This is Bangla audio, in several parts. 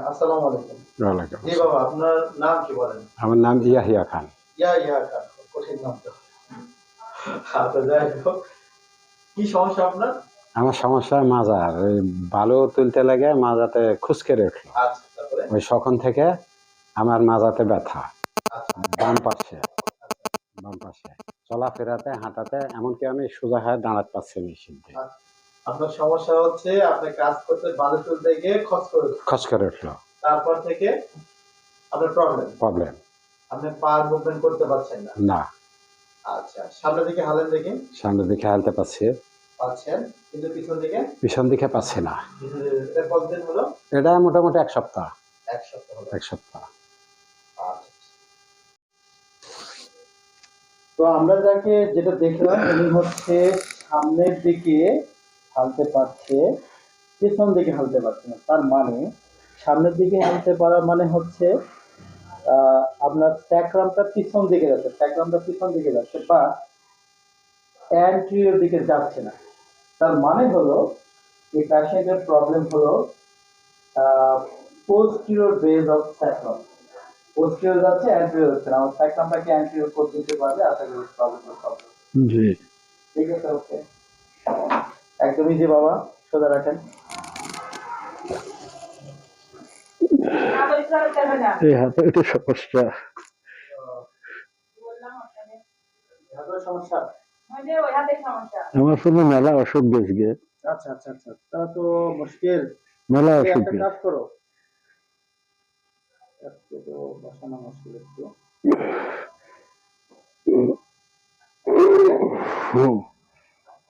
আসসালামু আলাইকুম। ওয়ালাইকুম জি আসসালাম। বাবা, আপনার নাম কি বলেন? আমার নাম ইয়াহিয়া খান। ইয়া খান, কঠিন নাম তো। আচ্ছা, যাই হোক, কি সমস্যা আপনার? আমার সমস্যা মাজার ওই বালু তুলতে লাগে মাজাতে খুসকে উঠলো। আচ্ছা, তারপরে? ওই সখন থেকে আমার মাজাতে ব্যথা। আচ্ছা, বাম পাশে আচ্ছা, বাম পাশে চলাফেরাতে হাঁটাতে এমনকি আমি সোজা হয়ে দাঁড়াতে পারছি না সিদ্ধি। আচ্ছা। আপনার সমস্যা হচ্ছে আপনি কাজ করতে বালু তুলতে গিয়ে খস করে উঠছে। খস করে উঠলো। তারপর থেকে আপনার প্রবলেম। প্রবলেম। আপনি পা মুভমেন্ট করতে পারছেন না। না, আচ্ছা, সামনের দিকে হালেন দেখি। সামনের দিকে হালতে পারছি, পাচ্ছেন, কিন্তু পিছন দিকে? পিছন দিকে পাচ্ছি না। এটা কতদিন হলো? এটা মোটামুটি এক সপ্তাহ। ১ সপ্তাহ হলো। এক সপ্তাহ। আচ্ছা। তো আমরা যাকে যেটা দেখলাম উনি হচ্ছে সামনের দিকে হালতে পারছে, পেছন দিকে হালতে পারছে না। তার মানে সামনের দিকে হালতে পারা মানে হচ্ছে আপনার স্যাক্রামটা পিছন দিকে যাচ্ছে, স্যাক্রামটা পিছন দিকে যাচ্ছে বা অ্যান্টেরিয়র দিকে যাচ্ছে না। তার মানে হলো এই প্যাশেন্টের প্রবলেম হলো posterior base of sacrum. Posterior যাচ্ছে, অ্যান্টেরিয়র যাচ্ছে না। আমার স্যাক্রামটাকে অ্যান্টেরিয়র করে দিতে পারলে আশা করি প্রবলেম সলভ হবে। জি। ঠিক আছে, ওকে। একদমই যে বাবা, সোজা রাখেন। এই হাতে একটু সমস্যা। হাতের সমস্যা? আমার শুধু মেলা অসুখ গেছে। আচ্ছা আচ্ছা আচ্ছা, তা তো মুশকিল। মেলা এই অসুখ একটা গেছে। কাজ করো, আজকে তো বসানো মুশকিল একটু।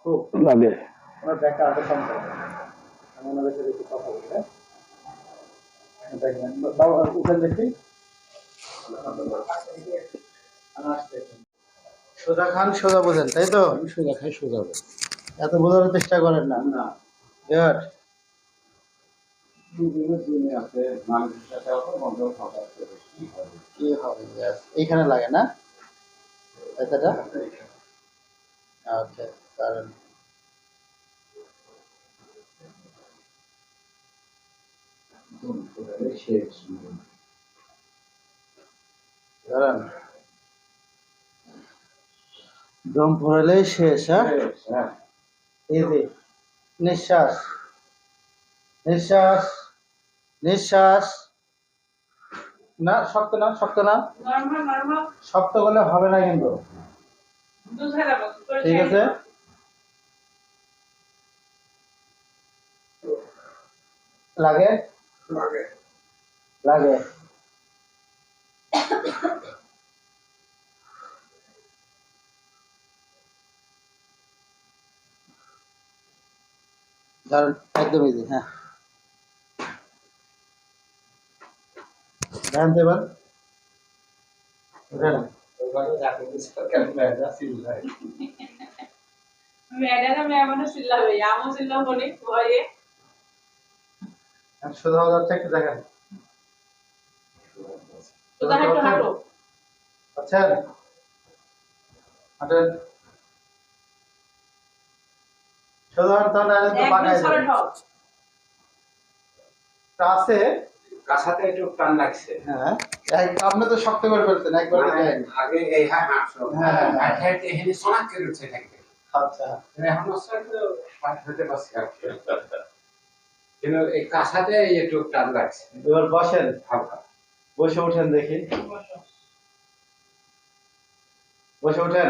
খুব লাগে। ওনার ব্যাগটা আগে সম্ভব, আমি ওনাদের সাথে একটু কথা বলি। হ্যাঁ, দেখবেন বাবা উঠেন দেখি। সোজা খান, সোজা বোঝেন, তাই তো? আমি সোজা খাই সোজা বলি। এত বোঝার চেষ্টা করেন না। না, গুড। আছে মানুষের সাথে অত বন্ধ কথা কি হবে? Yes. এইখানে লাগে না ব্যথাটা? ওকে, কারণ কারণ দম ভরালেই শেষ। হ্যাঁ, ইজি। নিঃশ্বাস, নিঃশ্বাস, নিঃশ্বাস। না, শক্ত না, শক্ত না। শক্ত করলে হবে না কিন্তু। ঠিক আছে, লাগে লাগে। লাগে। ধরুন, একদম ইজি। হ্যাঁ, ধ্যান দেবেন। উঠেন। সোজা হওয়া যাচ্ছে, একটু দেখেন। আচ্ছেন, হাঁটেন। সোজা হন, তাহলে তো পাকায় যাবে। আছে কাছাতে একটু টান লাগছে। হ্যাঁ, আপনি তো শক্ত করে ফেলছেন একবার। আগে এই হাঁটছো। হ্যাঁ, হ্যাঁ, হ্যাঁ। হাঁটতে এখানে সোনাক করে উঠছে থাকে। আচ্ছা, এখন তো পাঠ হতে পারছি আর কি। কিন্তু এই কাছাতে একটু টান লাগছে এবার বসেন, হালকা। বসে উঠেন দেখি। বসে উঠেন।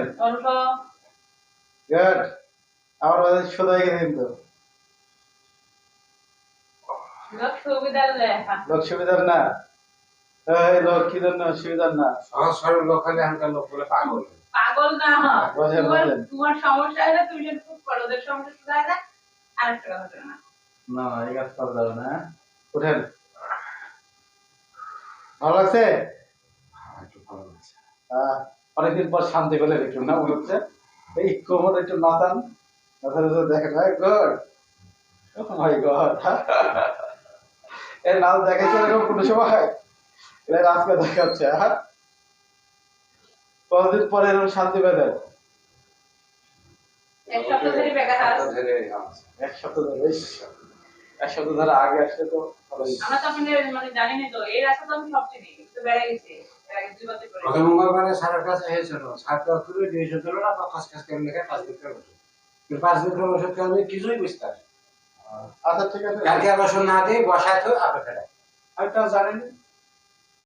গুড। আমার বাড়ি সোজা হয়ে গেছে কিন্তু। লোক সুবিধার না, এই লোক কি জন্য সুবিধার না। সহজ সরল লোক হলে এখনকার লোক বলে পাগল। পাগল না হয়। বসেন, বসেন। তোমার সমস্যা হলে তুমি যদি খুব করো, ওদের সমস্যা শুধু হয় না, আরেকটা কথা শোনো না। না, এই কাজ করা যাবে না। উঠেন। ভালো লাগছে? একটু ভালো লাগছে। অনেকদিন পর শান্তি পেলেন একটু, না মনে হচ্ছে? এই কোমর একটু নাচান, নাচার দেখেন। ভাই গুড, মাই গড। এর নাচ দেখাচ্ছে এরকম কোনো সময়? এর আজকে দেখাচ্ছে। হ্যাঁ, কতদিন পরে এরকম শান্তি পেলেন? এক সপ্তাহ ধরে বেকার আছে। এক সপ্তাহ ধরে। এক সপ্তাহ ধরে আগে আসলে তো ভালোই। আমরা তো আপনাদের মানে জানি না তো এই রাস্তা তো আমি সব চিনি তো বেড়ে গেছে এর আগে 2 বছর করে গত মঙ্গলবারে স্যারের কাছে হয়েছিল স্যার তো তুলে দিয়েছিল না বা কাজ করে লেখা 5 বিক্রম ওষুধ কিন্তু 5 বিক্রম ওষুধ আমি কিছুই বুঝতে পারি আচ্ছা ঠিক আছে। কালকে রসুন না দিয়ে বসায় তো আপে ফেলে আমি তো জানি না।